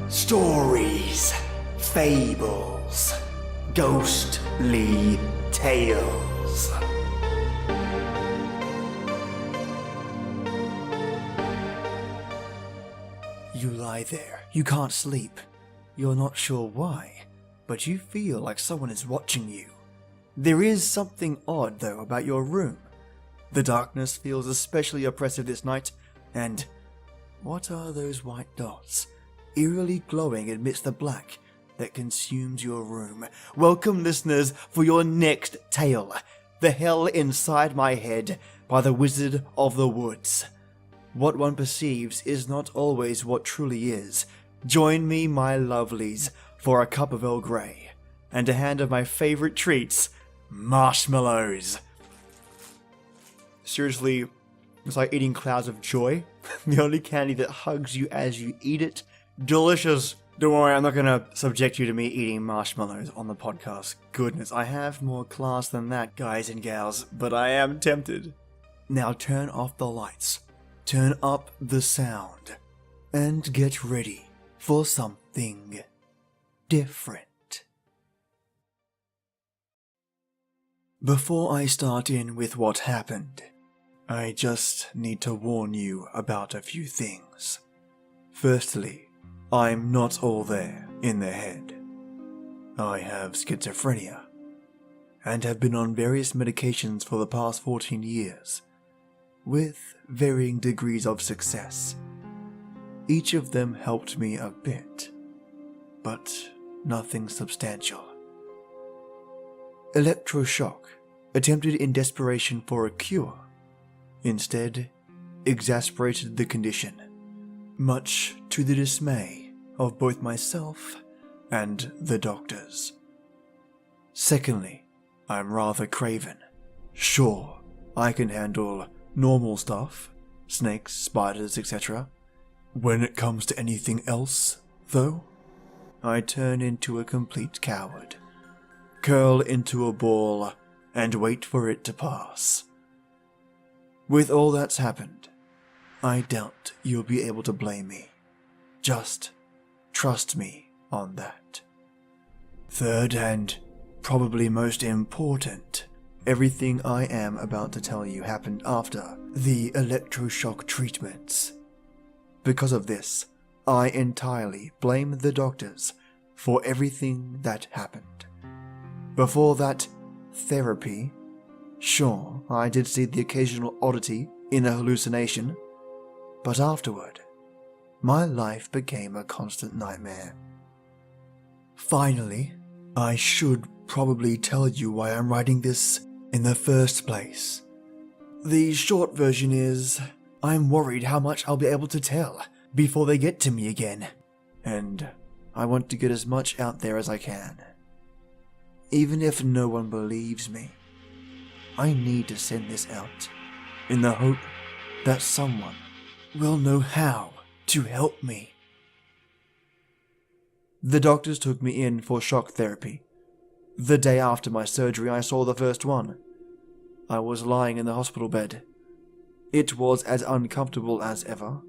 Stories, Fables, Ghostly Tales. You lie there, you can't sleep. You're not sure why, but you feel like someone is watching you. There is something odd though about your room. The darkness feels especially oppressive this night, and what are those white dots, eerily glowing amidst the black that consumes your room? Welcome, listeners, for your next tale, The Hell Inside My Head by The Wizard of the Woods. What one perceives is not always what truly is. Join me, my lovelies, for a cup of Earl Grey and a hand of my favorite treats, marshmallows. Seriously, it's like eating clouds of joy. The only candy that hugs you as you eat it. Delicious. Don't worry, I'm not going to subject you to me eating marshmallows on the podcast. Goodness, I have more class than that, guys and gals, but I am tempted. Now turn off the lights, turn up the sound, and get ready for something different. Before I start in with what happened, I just need to warn you about a few things. Firstly, I'm not all there in the head. I have schizophrenia, and have been on various medications for the past 14 years, with varying degrees of success. Each of them helped me a bit, but nothing substantial. Electroshock, attempted in desperation for a cure, instead exacerbated the condition, much to the dismay of both myself and the doctors. Secondly, I'm rather craven. Sure, I can handle normal stuff, snakes, spiders, etc. When it comes to anything else, though, I turn into a complete coward. Curl into a ball and wait for it to pass. With all that's happened, I doubt you'll be able to blame me. Just trust me on that. Third, and probably most important, everything I am about to tell you happened after the electroshock treatments. Because of this, I entirely blame the doctors for everything that happened. Before that, therapy, sure, I did see the occasional oddity in a hallucination, but afterward, my life became a constant nightmare. Finally, I should probably tell you why I'm writing this in the first place. The short version is, I'm worried how much I'll be able to tell before they get to me again, and I want to get as much out there as I can. Even if no one believes me, I need to send this out in the hope that someone will know how to help me. The doctors took me in for shock therapy. The day after my surgery, I saw the first one. I was lying in the hospital bed. It was as uncomfortable as ever,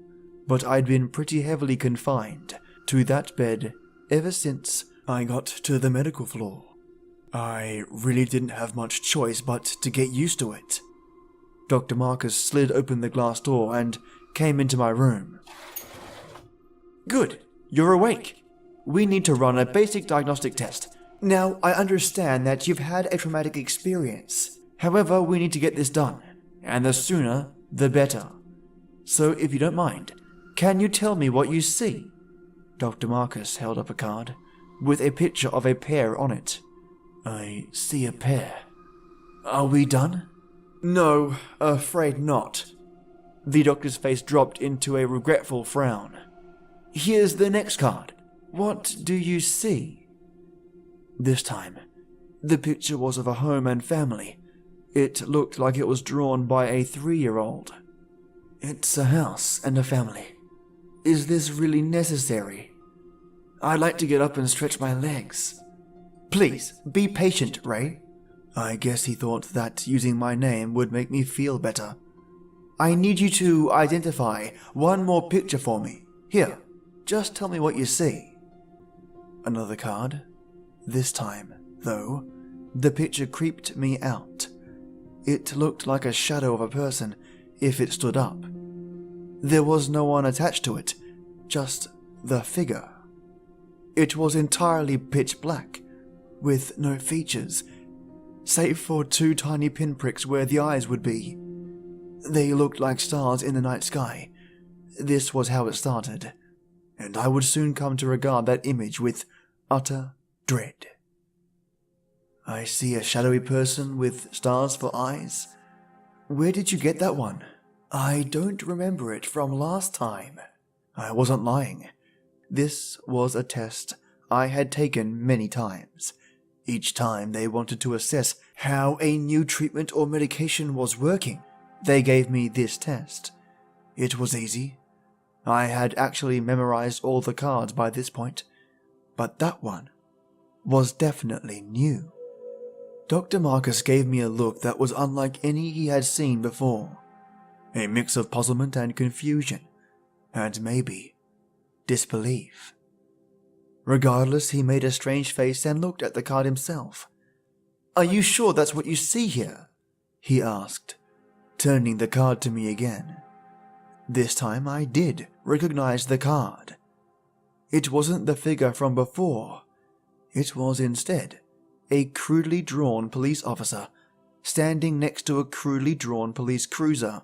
but I'd been pretty heavily confined to that bed ever since I got to the medical floor. I really didn't have much choice but to get used to it. Dr. Marcus slid open the glass door and came into my room. Good, you're awake. We need to run a basic diagnostic test. Now, I understand that you've had a traumatic experience. However, we need to get this done, and the sooner, the better. So, if you don't mind, can you tell me what you see? Dr. Marcus held up a card with a picture of a pear on it. I see a pear. Are we done? No, afraid not. The doctor's face dropped into a regretful frown. Here's the next card. What do you see? This time, the picture was of a home and family. It looked like it was drawn by a 3-year-old. It's a house and a family. Is this really necessary? I'd like to get up and stretch my legs. Please, be patient, Ray. I guess he thought that using my name would make me feel better. I need you to identify one more picture for me. Here, just tell me what you see. Another card. This time, though, the picture creeped me out. It looked like a shadow of a person if it stood up. There was no one attached to it, just the figure. It was entirely pitch black, with no features, save for 2 tiny pinpricks where the eyes would be. They looked like stars in the night sky. This was how it started, and I would soon come to regard that image with utter dread. I see a shadowy person with stars for eyes. Where did you get that one? I don't remember it from last time. I wasn't lying. This was a test I had taken many times. Each time they wanted to assess how a new treatment or medication was working, they gave me this test. It was easy. I had actually memorized all the cards by this point, but that one was definitely new. Dr. Marcus gave me a look that was unlike any he had seen before. A mix of puzzlement and confusion, and maybe disbelief. Regardless, he made a strange face and looked at the card himself. "Are you sure that's what you see here?" he asked, turning the card to me again. This time I did recognize the card. It wasn't the figure from before. It was instead a crudely drawn police officer standing next to a crudely drawn police cruiser.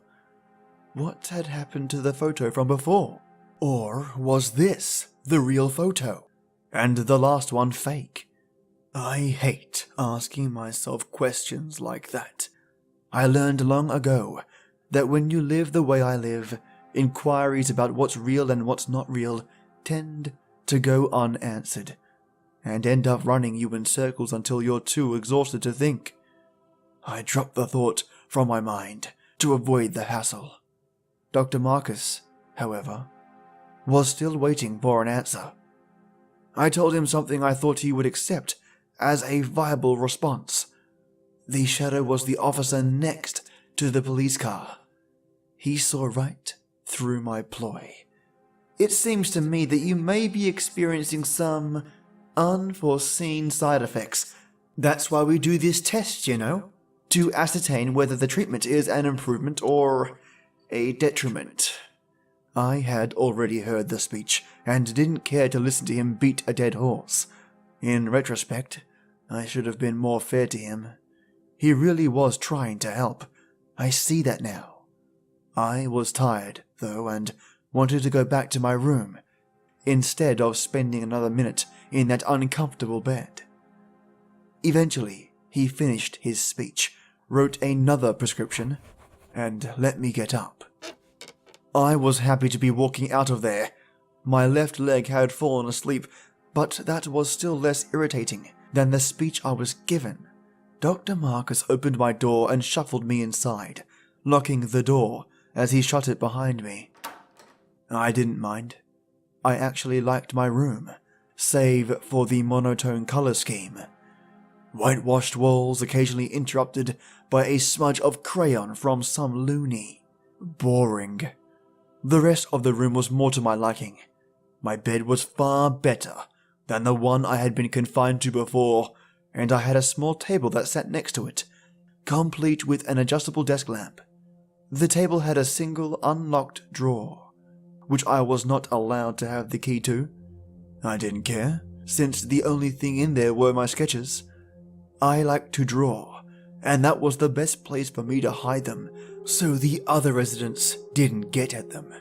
What had happened to the photo from before? Or was this the real photo, and the last one fake? I hate asking myself questions like that. I learned long ago that when you live the way I live, inquiries about what's real and what's not real tend to go unanswered, and end up running you in circles until you're too exhausted to think. I dropped the thought from my mind to avoid the hassle. Dr. Marcus, however, was still waiting for an answer. I told him something I thought he would accept as a viable response. The shadow was the officer next to the police car. He saw right through my ploy. "It seems to me that you may be experiencing some unforeseen side effects. That's why we do this test, you know, to ascertain whether the treatment is an improvement or a detriment." I had already heard the speech and didn't care to listen to him beat a dead horse. In retrospect, I should have been more fair to him. He really was trying to help. I see that now. I was tired, though, and wanted to go back to my room, instead of spending another minute in that uncomfortable bed. Eventually, he finished his speech, wrote another prescription, and let me get up. I was happy to be walking out of there. My left leg had fallen asleep, but that was still less irritating than the speech I was given. Dr. Marcus opened my door and shuffled me inside, locking the door as he shut it behind me. I didn't mind. I actually liked my room, save for the monotone color scheme. Whitewashed walls occasionally interrupted by a smudge of crayon from some loony. Boring. The rest of the room was more to my liking. My bed was far better than the one I had been confined to before, and I had a small table that sat next to it, complete with an adjustable desk lamp. The table had a single unlocked drawer, which I was not allowed to have the key to. I didn't care, since the only thing in there were my sketches. I liked to draw, and that was the best place for me to hide them, so the other residents didn't get at them.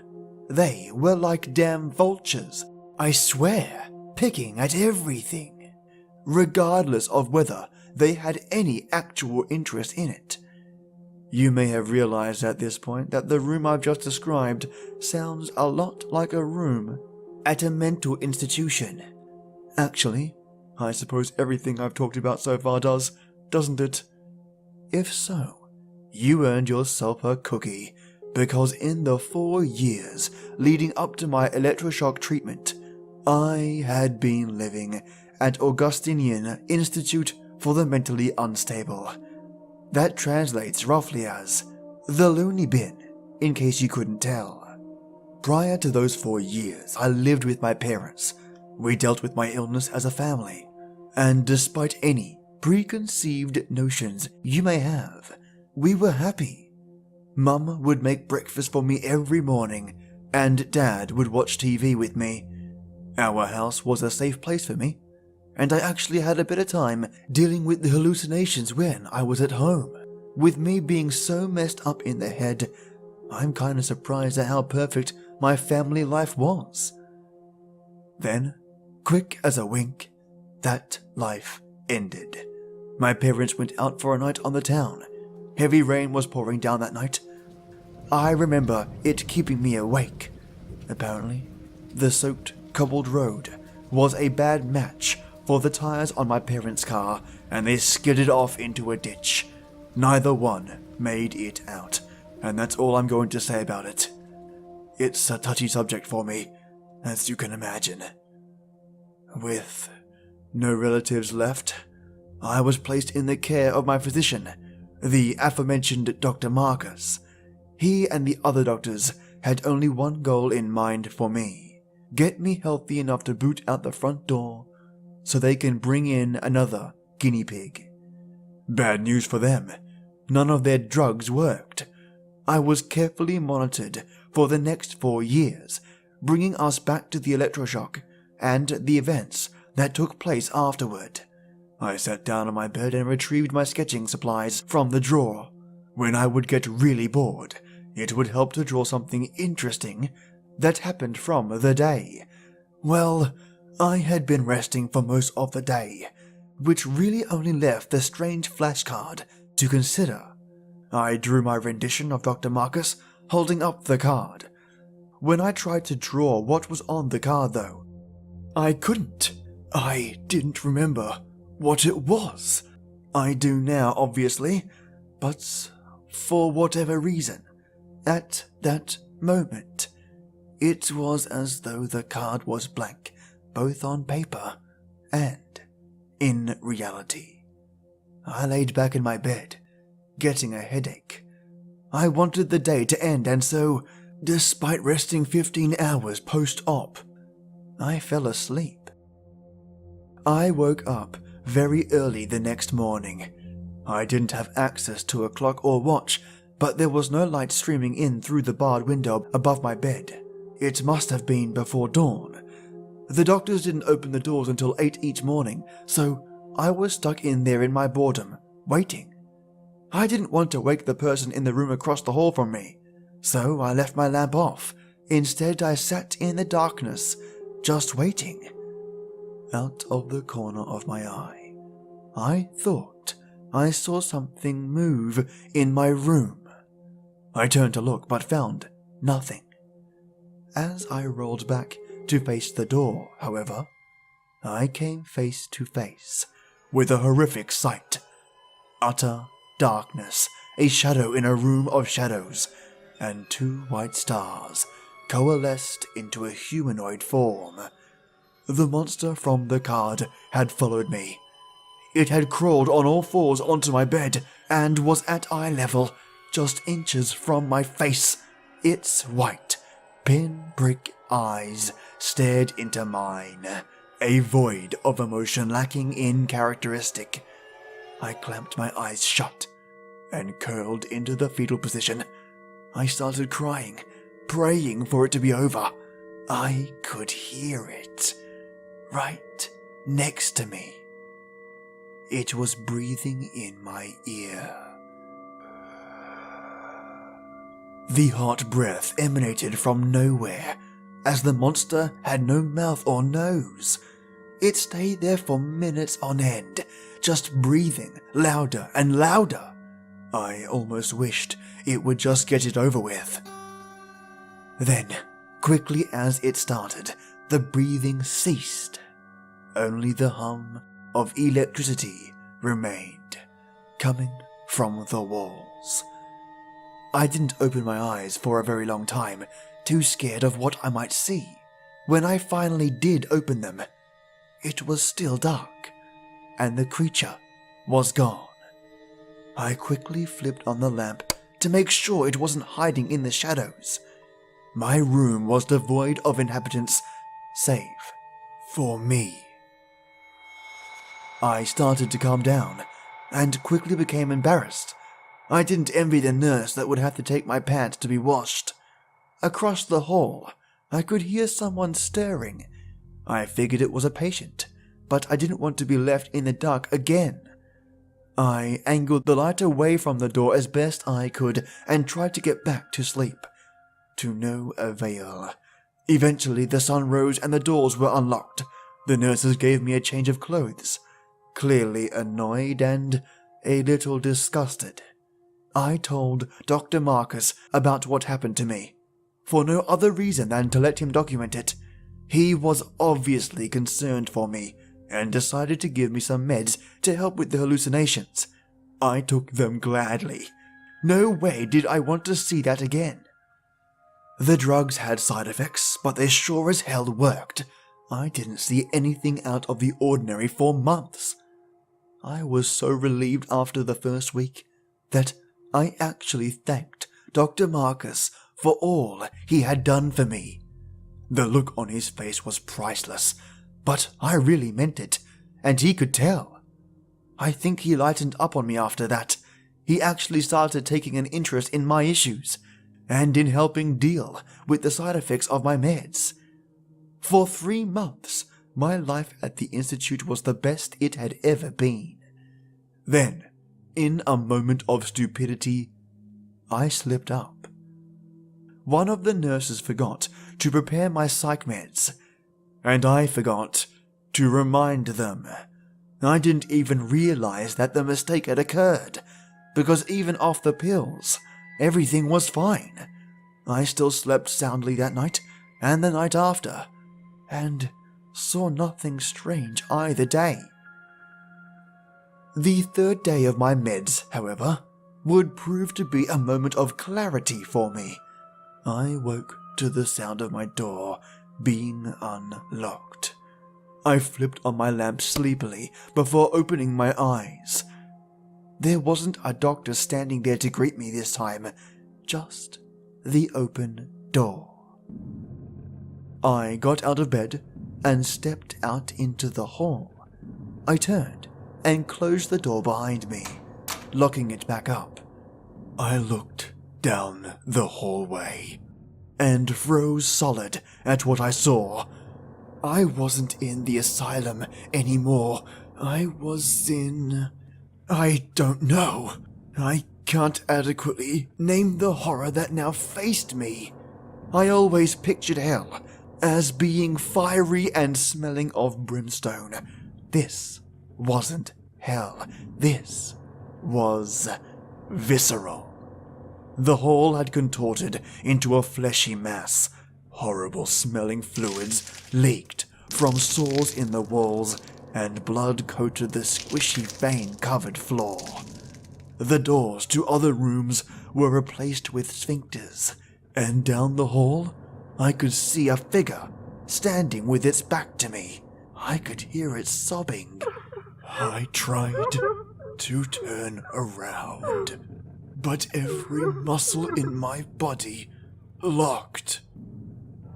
They were like damn vultures, I swear, picking at everything, regardless of whether they had any actual interest in it. You may have realized at this point that the room I've just described sounds a lot like a room at a mental institution. Actually, I suppose everything I've talked about so far does, doesn't it? If so, you earned yourself a cookie, because in the 4 years leading up to my electroshock treatment, I had been living at Augustinian Institute for the Mentally Unstable. That translates roughly as the loony bin, in case you couldn't tell. Prior to those 4 years, I lived with my parents. We dealt with my illness as a family, and despite any preconceived notions you may have, we were happy. Mum would make breakfast for me every morning, and Dad would watch TV with me. Our house was a safe place for me, and I actually had a better time dealing with the hallucinations when I was at home. With me being so messed up in the head, I'm kinda surprised at how perfect my family life was. Then, quick as a wink, that life ended. My parents went out for a night on the town. Heavy rain was pouring down that night. I remember it keeping me awake. Apparently, the soaked, cobbled road was a bad match for the tires on my parents' car, and they skidded off into a ditch. Neither one made it out, and that's all I'm going to say about it. It's a touchy subject for me, as you can imagine. With no relatives left, I was placed in the care of my physician, the aforementioned Dr. Marcus. He and the other doctors had only one goal in mind for me: get me healthy enough to boot out the front door so they can bring in another guinea pig. Bad news for them. None of their drugs worked. I was carefully monitored for the next 4 years, bringing us back to the electroshock and the events that took place afterward. I sat down on my bed and retrieved my sketching supplies from the drawer. When I would get really bored, it would help to draw something interesting that happened from the day. Well, I had been resting for most of the day, which really only left the strange flashcard to consider. I drew my rendition of Dr. Marcus holding up the card. When I tried to draw what was on the card, though, I couldn't. I didn't remember what it was. I do now, obviously, but for whatever reason, at that moment, it was as though the card was blank, both on paper and in reality. I laid back in my bed, getting a headache. I wanted the day to end, and so, despite resting 15 hours post-op, I fell asleep. I woke up very early the next morning. I didn't have access to a clock or watch, but there was no light streaming in through the barred window above my bed. It must have been before dawn. The doctors didn't open the doors until 8 each morning, so I was stuck in there in my boredom, waiting. I didn't want to wake the person in the room across the hall from me, so I left my lamp off. Instead, I sat in the darkness, just waiting. Out of the corner of my eye, I thought I saw something move in my room. I turned to look, but found nothing. As I rolled back to face the door, however, I came face to face with a horrific sight. Utter darkness, a shadow in a room of shadows, and 2 white stars coalesced into a humanoid form. The monster from the card had followed me. It had crawled on all fours onto my bed and was at eye level, just inches from my face. Its white, pinprick eyes stared into mine, a void of emotion lacking in characteristic. I clamped my eyes shut and curled into the fetal position. I started crying, praying for it to be over. I could hear it, right next to me. It was breathing in my ear. The hot breath emanated from nowhere, as the monster had no mouth or nose. It stayed there for minutes on end, just breathing louder and louder. I almost wished it would just get it over with. Then, quickly as it started, the breathing ceased. Only the hum of electricity remained, coming from the walls. I didn't open my eyes for a very long time, too scared of what I might see. When I finally did open them, it was still dark, and the creature was gone. I quickly flipped on the lamp to make sure it wasn't hiding in the shadows. My room was devoid of inhabitants, save for me. I started to calm down and quickly became embarrassed. I didn't envy the nurse that would have to take my pants to be washed. Across the hall, I could hear someone stirring. I figured it was a patient, but I didn't want to be left in the dark again. I angled the light away from the door as best I could and tried to get back to sleep. To no avail. Eventually, the sun rose and the doors were unlocked. The nurses gave me a change of clothes, clearly annoyed and a little disgusted. I told Dr. Marcus about what happened to me, for no other reason than to let him document it. He was obviously concerned for me and decided to give me some meds to help with the hallucinations. I took them gladly. No way did I want to see that again. The drugs had side effects, but they sure as hell worked. I didn't see anything out of the ordinary for months. I was so relieved after the first week that I actually thanked Dr. Marcus for all he had done for me. The look on his face was priceless, but I really meant it, and he could tell. I think he lightened up on me after that. He actually started taking an interest in my issues, and in helping deal with the side effects of my meds. For 3 months, my life at the Institute was the best it had ever been. Then, in a moment of stupidity, I slipped up. One of the nurses forgot to prepare my psych meds, and I forgot to remind them. I didn't even realize that the mistake had occurred, because even off the pills, everything was fine. I still slept soundly that night and the night after, and saw nothing strange either day. The third day of my meds, however, would prove to be a moment of clarity for me. I woke to the sound of my door being unlocked. I flipped on my lamp sleepily before opening my eyes. There wasn't a doctor standing there to greet me this time, just the open door. I got out of bed and stepped out into the hall. I turned and closed the door behind me, locking it back up. I looked down the hallway and froze solid at what I saw. I wasn't in the asylum anymore. I was in... I don't know. I can't adequately name the horror that now faced me. I always pictured hell as being fiery and smelling of brimstone. This wasn't hell. This was visceral. The hall had contorted into a fleshy mass. Horrible smelling fluids leaked from sores in the walls, and blood coated the squishy vein-covered floor. The doors to other rooms were replaced with sphincters, and down the hall I could see a figure standing with its back to me. I could hear it sobbing. I tried to turn around, but every muscle in my body locked.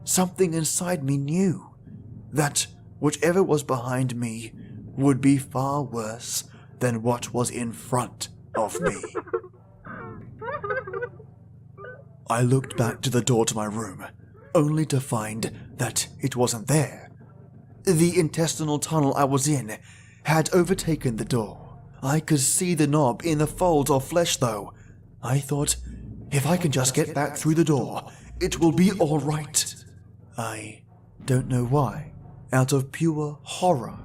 Something inside me knew that whichever was behind me would be far worse than what was in front of me. I looked back to the door to my room, only to find that it wasn't there. The intestinal tunnel I was in had overtaken the door. I could see the knob in the folds of flesh though. I thought, if I can just get back through the door, it will be all right. I don't know why. Out of pure horror,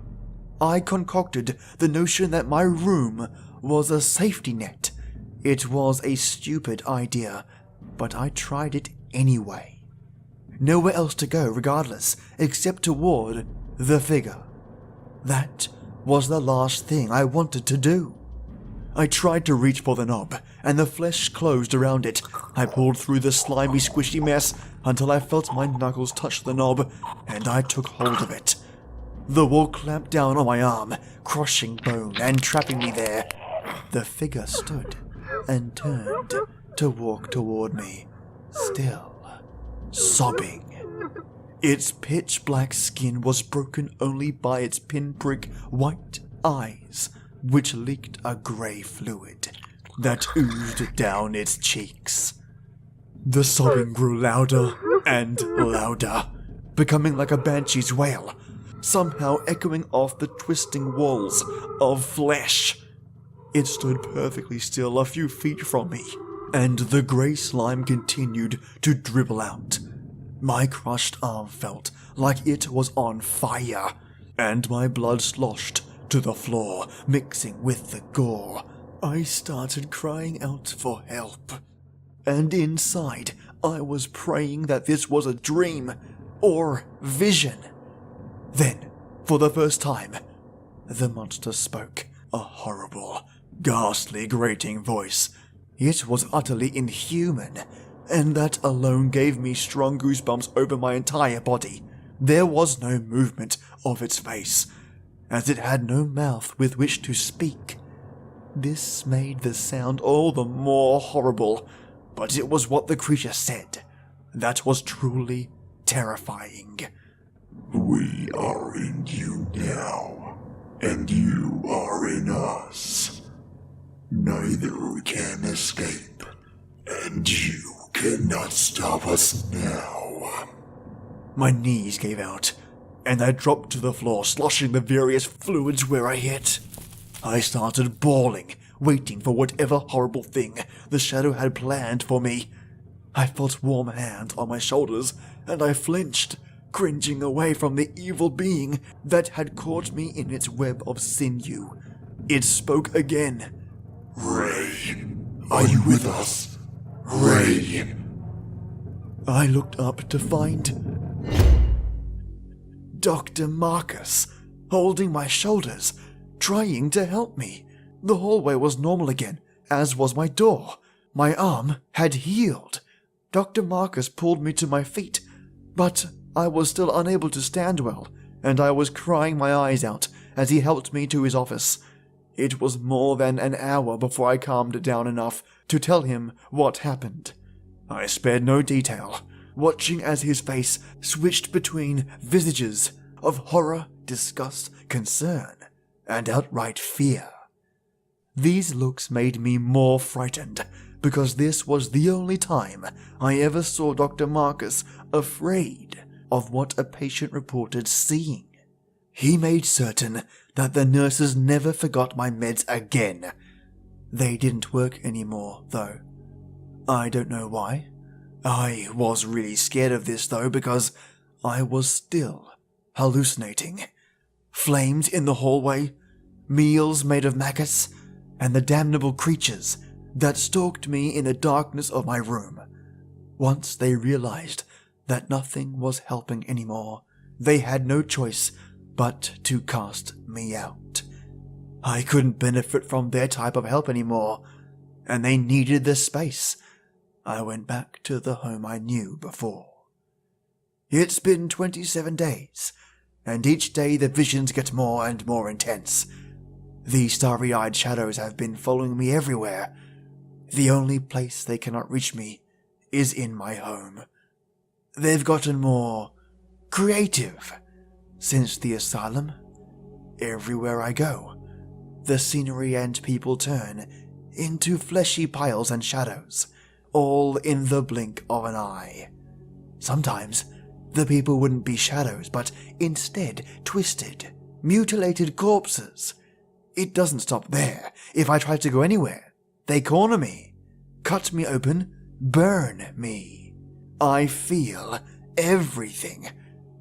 I concocted the notion that my room was a safety net. It was a stupid idea, but I tried it anyway. Nowhere else to go regardless, except toward the figure. That was the last thing I wanted to do. I tried to reach for the knob, and the flesh closed around it. I pulled through the slimy, squishy mess until I felt my knuckles touch the knob, and I took hold of it. The wall clamped down on my arm, crushing bone and trapping me there. The figure stood and turned to walk toward me, still sobbing. Its pitch black skin was broken only by its pinprick white eyes, which leaked a grey fluid that oozed down its cheeks. The sobbing grew louder and louder, becoming like a banshee's wail, somehow echoing off the twisting walls of flesh. It stood perfectly still a few feet from me, and the grey slime continued to dribble out. My crushed arm felt like it was on fire, and my blood sloshed to the floor, mixing with the gore. I started crying out for help, and inside I was praying that this was a dream or vision. Then, for the first time, the monster spoke, a horrible, ghastly, grating voice. It was utterly inhuman, and that alone gave me strong goosebumps over my entire body. There was no movement of its face, as it had no mouth with which to speak. This made the sound all the more horrible, but it was what the creature said that was truly terrifying. We are in you now, and you are in us. Neither can escape, and you cannot stop us now. My knees gave out, and I dropped to the floor, sloshing the various fluids where I hit. I started bawling, waiting for whatever horrible thing the shadow had planned for me. I felt warm hands on my shoulders, and I flinched, cringing away from the evil being that had caught me in its web of sinew. It spoke again. Ray, are you with us? Ray. I looked up to find Dr. Marcus, holding my shoulders, trying to help me. The hallway was normal again, as was my door. My arm had healed. Dr. Marcus pulled me to my feet, but I was still unable to stand well, and I was crying my eyes out as he helped me to his office. It was more than an hour before I calmed down enough to tell him what happened. I spared no detail, watching as his face switched between visages of horror, disgust, concern, and outright fear. These looks made me more frightened, because this was the only time I ever saw Dr. Marcus afraid of what a patient reported seeing. He made certain that the nurses never forgot my meds again. They didn't work anymore, though. I don't know why. I was really scared of this, though, because I was still hallucinating. Flames in the hallway, meals made of maggots, and the damnable creatures that stalked me in the darkness of my room. Once they realized that nothing was helping anymore, they had no choice but to cast me out. I couldn't benefit from their type of help anymore, and they needed the space. I went back to the home I knew before. It's been 27 days, and each day the visions get more and more intense. The starry-eyed shadows have been following me everywhere. The only place they cannot reach me is in my home. They've gotten more creative since the asylum. Everywhere I go, the scenery and people turn into fleshy piles and shadows, all in the blink of an eye. Sometimes the people wouldn't be shadows, but instead twisted, mutilated corpses. It doesn't stop there. If I try to go anywhere, they corner me, cut me open, burn me. I feel everything.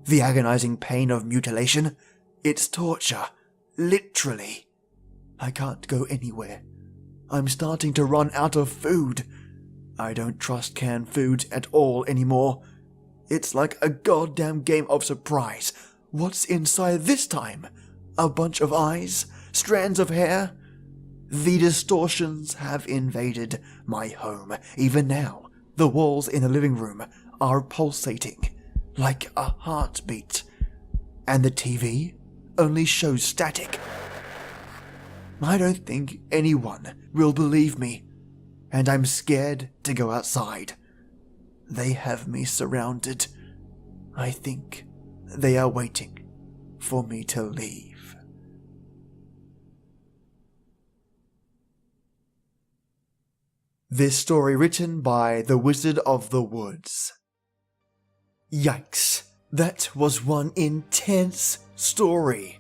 The agonizing pain of mutilation. It's torture. Literally. I can't go anywhere. I'm starting to run out of food. I don't trust canned foods at all anymore. It's like a goddamn game of surprise. What's inside this time? A bunch of eyes? Strands of hair? The distortions have invaded my home. Even now, the walls in the living room are pulsating like a heartbeat, and the TV only shows static. I don't think anyone will believe me, and I'm scared to go outside. They have me surrounded. I think they are waiting for me to leave. This story written by TheWizardOfTheWoods. Yikes, that was one intense story.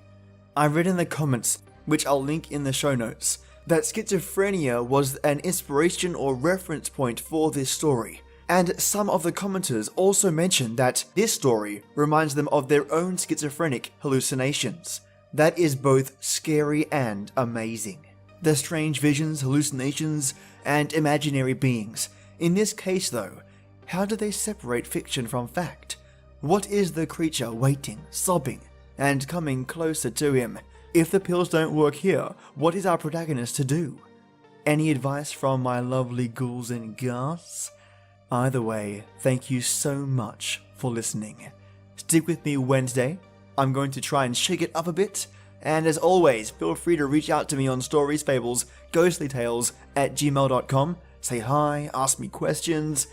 I read in the comments, which I'll link in the show notes, that schizophrenia was an inspiration or reference point for this story, and some of the commenters also mentioned that this story reminds them of their own schizophrenic hallucinations. That is both scary and amazing. The strange visions, hallucinations, and imaginary beings. In this case though, how do they separate fiction from fact? What is the creature waiting, sobbing, and coming closer to him? If the pills don't work here, what is our protagonist to do? Any advice from my lovely ghouls and ghouls? Either way, thank you so much for listening. Stick with me Wednesday. I'm going to try and shake it up a bit. And as always, feel free to reach out to me on StoriesFablesGhostlyTales@gmail.com. Say hi, ask me questions,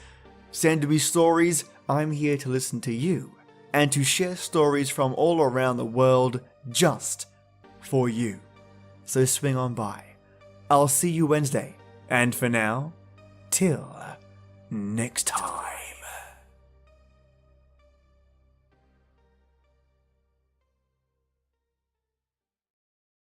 send me stories. I'm here to listen to you and to share stories from all around the world just for you. So swing on by. I'll see you Wednesday. And for now, till next time.